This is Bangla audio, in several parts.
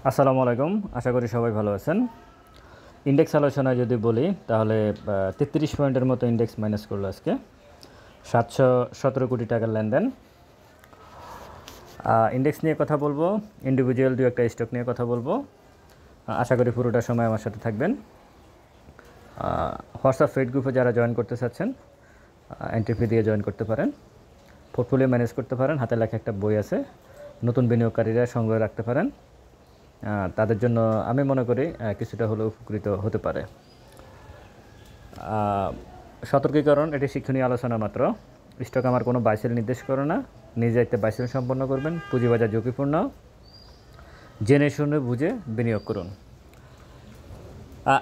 আসসালামু আলাইকুম। আশা করি সবাই ভালো আছেন। ইন্ডেক্স আলোচনায় যদি বলি তাহলে ৩৩ পয়েন্টের মতো ইন্ডেক্স মাইনাস করলো আজকে। ৭১৭ কোটি টাকার লেনদেন। ইন্ডেক্স নিয়ে কথা বলবো, ইন্ডিভিজুয়াল দু একটা স্টক নিয়ে কথা বলবো। আশা করি পুরোটা সময় আমার সাথে থাকবেন। হোয়াটসঅ্যাপ ফেড গ্রুপে যারা জয়েন করতে চাচ্ছেন এন্ট্রি ফি দিয়ে জয়েন করতে পারেন। পোর্টফোলিও ম্যানেজ করতে পারেন। হাতে লেখা একটা বই আছে, নতুন বিনিয়োগকারীরা সংগ্রহ রাখতে পারেন। তাদের জন্য আমি মনে করি কিছুটা হলেও উপকৃত হতে পারে। সতর্কীকরণ, এটি শিক্ষণীয় আলোচনা মাত্র। স্টক আমার কোনো বাইসেল নির্দেশ করে না। নিজে একটা বাইসেল সম্পন্ন করবেন। পুঁজিবাজার ঝুঁকিপূর্ণ, জেনে শুনে বুঝে বিনিয়োগ করুন।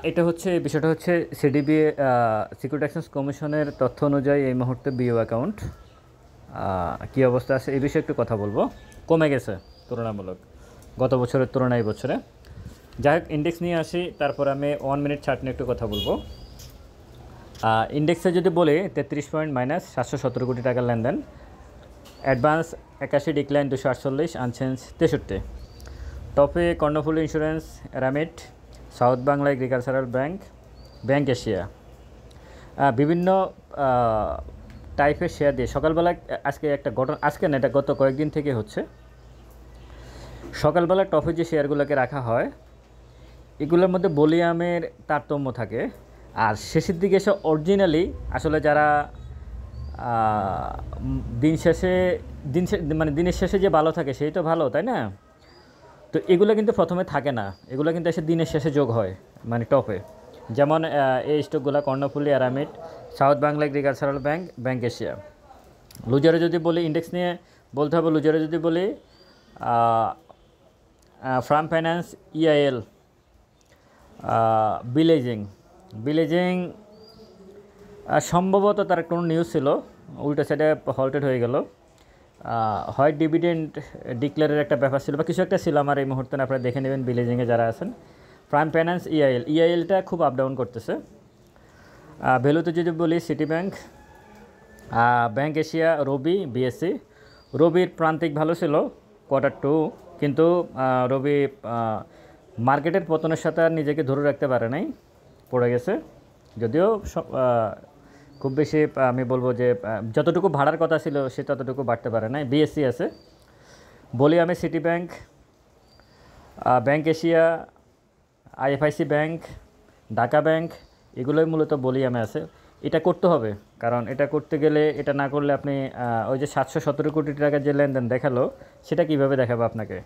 এটা হচ্ছে বিষয়টা হচ্ছে সিডিবি সিকিউরিটি এক্সচেঞ্জ কমিশনের তথ্য অনুযায়ী এই মুহূর্তে বিও অ্যাকাউন্ট কী অবস্থা আছে এই বিষয়ে একটু কথা বলবো। কমে গেছে তুলনামূলক গত বছরের তুলনায় বছরে। যাই হোক, ইন্ডেক্স নিয়ে আসি, তারপর আমি 1 মিনিট চার্ট নিয়ে একটু কথা বলবো। ইন্ডেক্সে যদি বলি 33 পয়েন্ট মাইনাস, 717 কোটি টাকার লেনদেন। Advance 81, decline 248, unchange 63। টপে Karnaphuli insurance, aramid, south Bangla agricultural bank, bank Asia. বিভিন্ন টাইপের শেয়ার দিয়ে সকালবেলা আজকে একটা ঘটনা, আজকে না, এটা গত কয়েকদিন থেকে হচ্ছে। সকালবেলা টপে যে শেয়ারগুলোকে রাখা হয় এগুলোর মধ্যে ভলিউমের তারতম্য থাকে, আর শেষের দিকে এসে অরিজিনালি আসলে যারা দিনের শেষে যে ভালো থাকে সেই তো ভালো, তাই না? তো এগুলো কিন্তু প্রথমে থাকে না, এগুলো কিন্তু এসে দিনের শেষে যোগ হয় মানে টপে। যেমন এই স্টকগুলো Karnaphuli, Aramit, south Bangla agricultural bank, bank Asia. লুজারে যদি বলি, ইন্ডেক্স নিয়ে বলতে হবে, লুজারে যদি বলি ফার্ম ফাইন্যান্স, ইআইএল, বিলেজিং সম্ভবত তার কোনো নিউজ ছিল, উল্টা সাইডে হল্টেড হয়ে গেল। হয় ডিভিডেন্ড ডিক্লেয়ারের একটা ব্যাপার ছিল বা কিছু একটা ছিল, আমার এই মুহূর্তে আপনারা দেখে নেবেন বিলেজিংয়ে যারা আছেন। প্রাইম ফাইন্যান্স, ইআইএলটা খুব আপ ডাউন করতেছে। ভ্যালুতে যদি বলি সিটি ব্যাংক, ব্যাংক এশিয়া, রবি, বিএসসি। রবির প্রান্তিক ভালো ছিল Q2, কিন্তু রবি মার্কেটের পতনের সাথে আর নিজেকে ধরে রাখতে পারে নাই, পড়ে গেছে। যদিও খুব বেশি আমি বলবো যে যতটুকু ভাড়ার কথা ছিল সে ততটুকু বাড়তে পারে নাই। বিএসসি আছে। বলি আমি city bank, bank Asia, IFIC bank, Dhaka bank, এগুলোই মূলত বলি আমি আছে। এটা করতে হবে, কারণ এটা করতে গেলে, এটা না করলে আপনি ওই যে 717 কোটি টাকার যে লেনদেন দেখালো সেটা কিভাবে দেখাবো আপনাকে?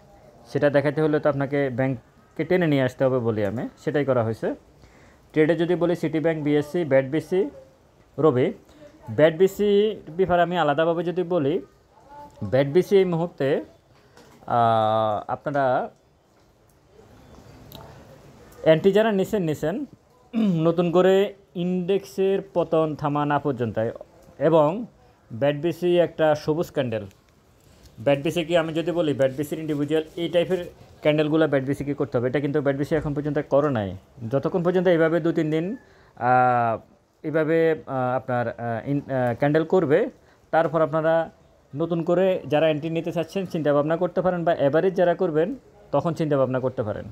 সেটা দেখাতে হলে তো আপনাকে ব্যাংককে টেনে নিয়ে আসতে হবে বলি আমি, সেটাই করা হয়েছে। ট্রেডে যদি বলি City Bank, BSC, BAT BC, Robi. BAT BC ব্যাপারে আমি আলাদাভাবে যদি বলি, ব্যাট বিসি এই মুহূর্তে আপনারা অ্যান্টি যারা নিছেন নতুন করে ইন্ডেক্সের পতন থামা না পর্যন্ত। এবং ব্যাট বিসি একটা সবুজ ক্যান্ডেল। ব্যাট বিসি কি আমি যদি বলি, ব্যাট বিসির ইন্ডিভিজুয়াল এই টাইপের ক্যান্ডেলগুলো ব্যাট বিসি কি করতে হবে, এটা কিন্তু ব্যাট বিসি এখন পর্যন্ত করে নাই। যতক্ষণ পর্যন্ত এইভাবে 2-3 দিন এইভাবে আপনার ক্যান্ডেল করবে, তারপর আপনারা নতুন করে যারা এন্ট্রি নিতে চাচ্ছেন চিন্তাভাবনা করতে পারেন, বা এভারেজ যারা করবেন তখন চিন্তাভাবনা করতে পারেন।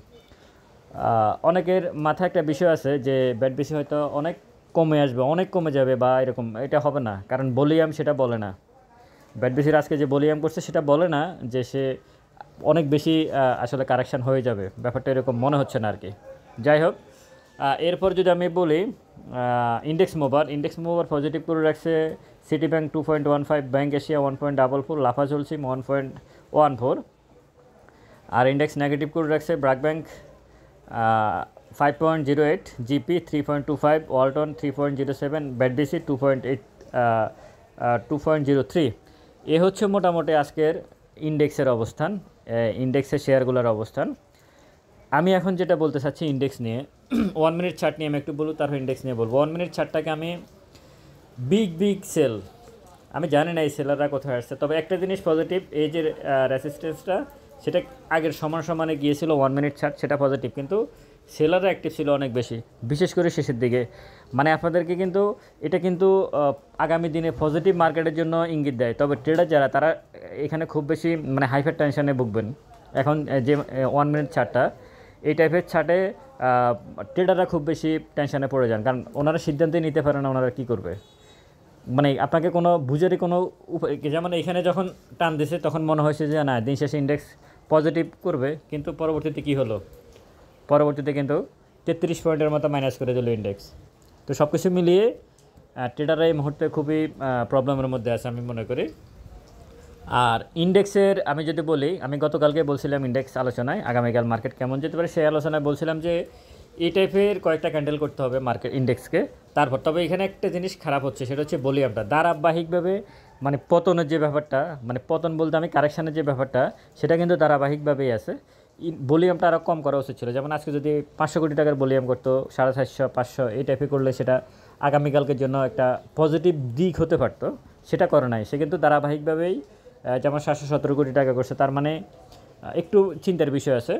অনেকের মাথায় একটা বিষয় আছে যে ব্যাট বিসি হয়তো অনেক কমে আসবে, অনেক কমে যাবে বা এরকম। এটা হবে না, কারণ ভলিউম সেটা বলে না। ব্যাট বিসির আজকে যে ভলিউম করছে সেটা বলে না যে সে অনেক বেশি আসলে কারেকশান হয়ে যাবে, ব্যাপারটা এরকম মনে হচ্ছে না আর কি। যাই হোক, এরপর যদি আমি বলি ইন্ডেক্স মুভার পজিটিভ করে রাখছে সিটি ব্যাংক 2.15, ব্যাংক এশিয়া 1.44, লাফা চলছি 1.14। আর ইন্ডেক্স নেগেটিভ করে রাখছে BRAC bank 5.08, GP 3.25, Walton 3.07, BAT BC 2.03। এ হচ্ছে মোটামুটি আজকের ইন্ডেক্সের অবস্থান, ইন্ডেক্সের শেয়ারগুলোর অবস্থান। আমি এখন যেটা বলতে চাচ্ছি ইন্ডেক্স নিয়ে, 1 মিনিট চার্ট নিয়ে আমি একটু বলবো, তারপর ইন্ডেক্স নিয়ে বলবো। 1 মিনিট চার্টটাকে আমি বিগ সেল, আমি জানি না এই সেলাররা কোথায় আসছে, তবে একটা জিনিস পজিটিভ, এই যে রেসিস্ট্যান্সটা সেটা আগের সমানে গিয়েছিল 1 মিনিট চার্ট, সেটা পজিটিভ। কিন্তু সেলাররা অ্যাক্টিভ ছিল অনেক বেশি, বিশেষ করে শেষের দিকে। মানে আপনাদেরকে কিন্তু এটা কিন্তু আগামী দিনে পজিটিভ মার্কেটের জন্য ইঙ্গিত দেয়। তবে ট্রেডার যারা, তারা এখানে খুব বেশি মানে হাইপার টেনশনে ভুগবেন, এখন যে 1 মিনিট ছাড়টা, এই টাইপের ছাড়ে ট্রেডাররা খুব বেশি টেনশনে পড়ে যান, কারণ ওনারা সিদ্ধান্তই নিতে পারে না ওনারা কী করবে। মানে আপনাকে কোনো বুঝেরই কোনো উপায়, যেমন এখানে যখন টান দিছে তখন মনে হয়েছে যে না দিন শেষে ইন্ডেক্স পজিটিভ করবে, কিন্তু পরবর্তীতে কী হলো, পরবর্তীতে কিন্তু 33 পয়েন্টের মতো মাইনাস করে দিল ইন্ডেক্স। তো সব কিছু মিলিয়ে ট্রেডাররা এই মুহূর্তে খুবই প্রবলেমের মধ্যে আছে আমি মনে করি। আর ইন্ডেক্সের আমি যদি বলি, আমি গতকালকে বলছিলাম ইন্ডেক্স আলোচনায় আগামীকাল মার্কেট কেমন যেতে পারে, সেই আলোচনায় বলছিলাম যে এই টাইপের কয়েকটা ক্যান্ডেল করতে হবে মার্কেট ইন্ডেক্সকে। তারপর তবে এখানে একটা জিনিস খারাপ হচ্ছে, সেটা হচ্ছে ভলিউমটা ধারাবাহিকভাবে, মানে পতনের যে ব্যাপারটা, মানে পতন বলতে আমি কারেকশানের যে ব্যাপারটা, সেটা কিন্তু ধারাবাহিকভাবেই আছে। ভলিউমটা আরও কম করা উচিত ছিল। যেমন আজকে যদি 500 কোটি টাকার ভলিউম করতো, 450 500 এই টাইপে করলে সেটা আগামীকালকের জন্য একটা পজিটিভ দিক হতে পারতো, সেটা করে নাই। সে কিন্তু ধারাবাহিকভাবেই যেমন 717 কোটি টাকা করছে, তার মানে একটু চিন্তার বিষয় আছে।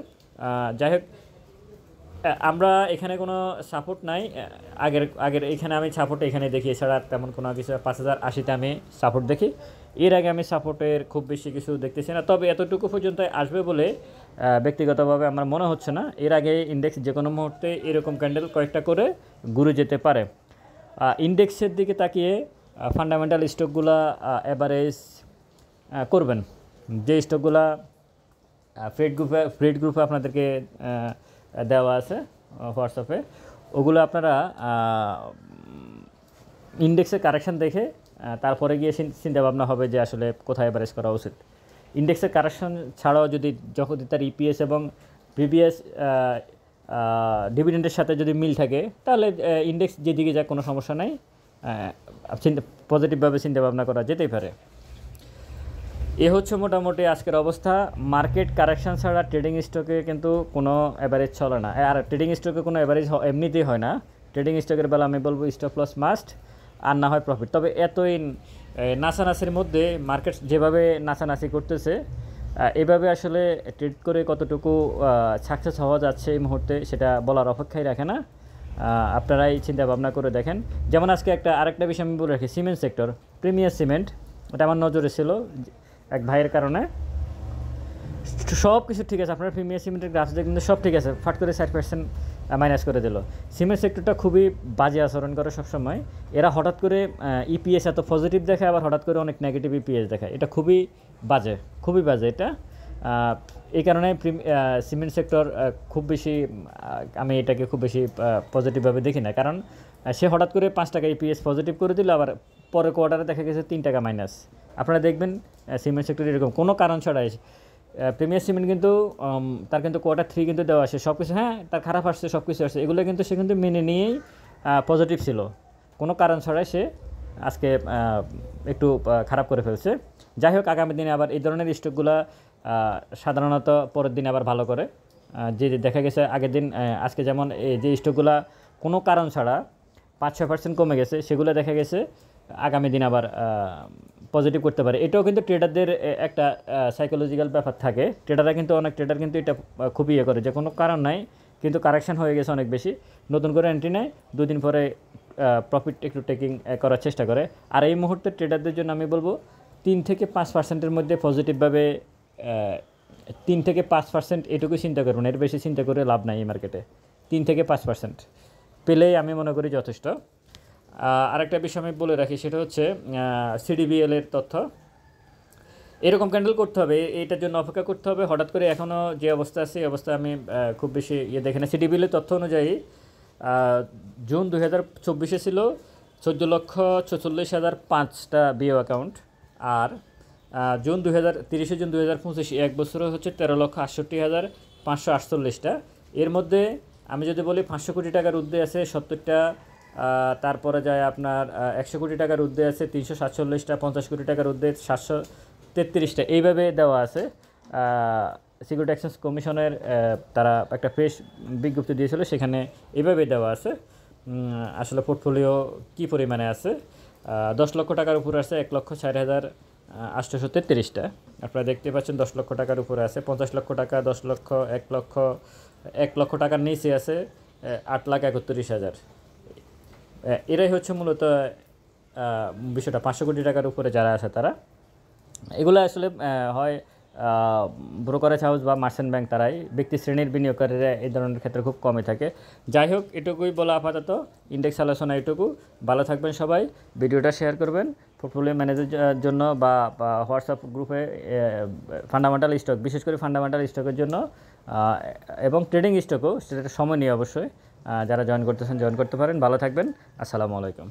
যাই হোক, আমরা এখানে কোনো সাপোর্ট নাই, আগের আগের এখানে আমি সাপোর্ট এখানে দেখি, এছাড়া তেমন কোনো কিছু 5080-তে আমি সাপোর্ট দেখি। এর আগে আমি সাপোর্টের খুব বেশি কিছু দেখতেছি না, তবে এতটুকু পর্যন্ত আসবে বলে ব্যক্তিগতভাবে আমার মনে হচ্ছে না। এর আগে ইন্ডেক্স যে কোনো মুহূর্তে এরকম ক্যান্ডেল কয়েকটা করে ঘুরে যেতে পারে। ইন্ডেক্সের দিকে তাকিয়ে ফান্ডামেন্টাল স্টকগুলা অ্যাভারেজ করবেন। যে স্টকগুলা ফ্রেড গ্রুপে আপনাদেরকে দেওয়া আছে হোয়াটসঅ্যাপে, ওগুলো আপনারা ইন্ডেক্সের কারেকশান দেখে তারপরে গিয়ে চিন্তা ভাবনা হবে যে আসলে কোথায় অ্যাভারেজ করা উচিত। ইন্ডেক্সের কারেকশন ছাড়াও যখন তার ইপিএস এবং প্রিভিয়াস ডিভিডেন্ডের সাথে যদি মিল থাকে, তাহলে ইন্ডেক্স যেদিকে যায় কোনো সমস্যা নাই, পজিটিভভাবে চিন্তা ভাবনা করা যেতেই পারে। এ হচ্ছে মোটামুটি আজকের অবস্থা। মার্কেট কারেকশান ছাড়া ট্রেডিং স্টকে কিন্তু কোনো অ্যাভারেজ চলে না, আর ট্রেডিং স্টকে কোনো অ্যাভারেজ এমনিতেই হয় না। ট্রেডিং স্টকের বেলা আমি বলবো স্টপ লস মাস্ট, আর না হয় প্রফিট। তবে এতই নাচানাচির মধ্যে মার্কেট যেভাবে নাচানাচি করতেছে, এভাবে আসলে ট্রেড করে কতটুকু সাকসেস হওয়া যাচ্ছে এই মুহূর্তে সেটা বলার অপেক্ষাই রাখে না। আপনারাই চিন্তা ভাবনা করে দেখেন। যেমন আজকে আরেকটা বিষয় আমি বলে রাখি, সিমেন্ট সেক্টর, প্রিমিয়ার সিমেন্ট, ওটা আমার নজরে ছিল এক ভাইয়ের কারণে। সব কিছু ঠিক আছে, আপনার প্রিমিয়ার সিমেন্টের গ্রাফ কিন্তু সব ঠিক আছে, ফাট করে 60% মাইনাস করে দিল। সিমেন্ট সেক্টরটা খুবই বাজে আচরণ করে সবসময়। এরা হঠাৎ করে ইপিএস এত পজিটিভ দেখায়, আবার হঠাৎ করে অনেক নেগেটিভ ইপিএস দেখায়, এটা খুবই বাজে, খুবই বাজে এটা। এই কারণে সিমেন্ট সেক্টর খুব বেশি, আমি এটাকে খুব বেশি পজিটিভভাবে দেখি না, কারণ সে হঠাৎ করে 5 টাকা ইপিএস পজিটিভ করে দিল, আবার পরের কোয়ার্টারে দেখা গেছে 3 টাকা মাইনাস। আপনারা দেখবেন সিমেন্ট সেক্টর এরকম কোনো কারণ ছাড়াই। প্রিমিয়ার সিমেন্ট কিন্তু তার কিন্তু Q3 কিন্তু দেওয়া আসে, সব কিছু, হ্যাঁ তার খারাপ আসছে, সব কিছু আসছে, এগুলো কিন্তু সে কিন্তু মেনে নিয়েই পজিটিভ ছিল, কোনো কারণ ছাড়াই সে আজকে একটু খারাপ করে ফেলছে। যাই হোক, আগামী দিনে আবার এই ধরনের স্টকগুলো সাধারণত পরের দিন আবার ভালো করে। যে দেখা গেছে আগের দিন, আজকে যেমন যে স্টকগুলো কোনো কারণ ছাড়া 5-6% কমে গেছে, সেগুলো দেখা গেছে আগামী দিন আবার পজিটিভ করতে পারে। এটাও কিন্তু ট্রেডারদের একটা সাইকোলজিক্যাল ব্যাপার থাকে। অনেক ট্রেডার কিন্তু এটা খুবই করে, যে কোনো কারণ নাই কিন্তু কারেকশান হয়ে গেছে অনেক বেশি, নতুন করে এন্ট্রি নেয়, 2 দিন পরে প্রফিট একটু টেকিং করার চেষ্টা করে। আর এই মুহূর্তে ট্রেডারদের জন্য আমি বলবো 3-5%-এর মধ্যে পজিটিভভাবে 3-5% এটুকু চিন্তা করবেন, এর বেশি চিন্তা করে লাভ নাই এই মার্কেটে। 3-5% পেলেই আমি মনে করি যথেষ্ট। আরেকটা বিষয় আমি বলে রাখি, সেটা হচ্ছে সিডিবিএলের তথ্য। এরকম ক্যান্ডেল করতে হবে, এইটার জন্য অপেক্ষা করতে হবে। হঠাৎ করে এখনও যে অবস্থা আছে, এই অবস্থা আমি খুব বেশি দেখি না। সিডিবিএলের তথ্য অনুযায়ী জুন 2024 ছিল 14,46,005টা বিও অ্যাকাউন্ট, আর জুন 2025 এক বছরে হচ্ছে 13,68,548টা। এর মধ্যে আমি যদি বলি 500 কোটি টাকার ঊর্ধ্বে আছে 70টা, তারপরে যায় আপনার 100 কোটি টাকার ঊর্ধ্বে আছে 347টা, 50 কোটি টাকার ঊর্ধ্বে 733টা, এইভাবে দেওয়া আছে। সিকিউরিটি এক্সচেঞ্জ কমিশনের তারা একটা ফ্রেশ বিজ্ঞপ্তি দিয়েছিল, সেখানে এইভাবে দেওয়া আছে আসলে পোর্টফোলিও কী পরিমাণে আছে। 10 লক্ষ টাকার উপরে আছে 1,04,833টা, আপনারা দেখতে পাচ্ছেন 10 লক্ষ টাকার উপরে আছে 50 লক্ষ টাকা, 10 লক্ষ, 1 লক্ষ টাকার নিচে আছে 8,31,000। এরাই হচ্ছে মূলত বিষয়টা। 500 কোটি টাকার উপরে যারা আছে তারা, এগুলো আসলে হয় ব্রোকারেজ হাউস বা মার্চেন্ট ব্যাংক তারাই, ব্যক্তি শ্রেণীর বিনিয়োগকারীরা এই ধরনের ক্ষেত্রে খুব কমই থাকে। যাই হোক, এটুকুই বলা আপাতত ইন্ডেক্স আলোচনা এটুকু। ভালো থাকবেন সবাই, ভিডিওটা শেয়ার করবেন পোর্টফোলিও ম্যানেজের জন্য বা হোয়াটসঅ্যাপ গ্রুপে ফান্ডামেন্টাল স্টক, বিশেষ করে ফান্ডামেন্টাল স্টকের জন্য এবং ট্রেডিং স্টকও, সেটা সময় নিয়ে অবশ্যই যারা জয়েন করতেছেন জয়েন করতে পারেন। ভালো থাকবেন, আসসালামু আলাইকুম।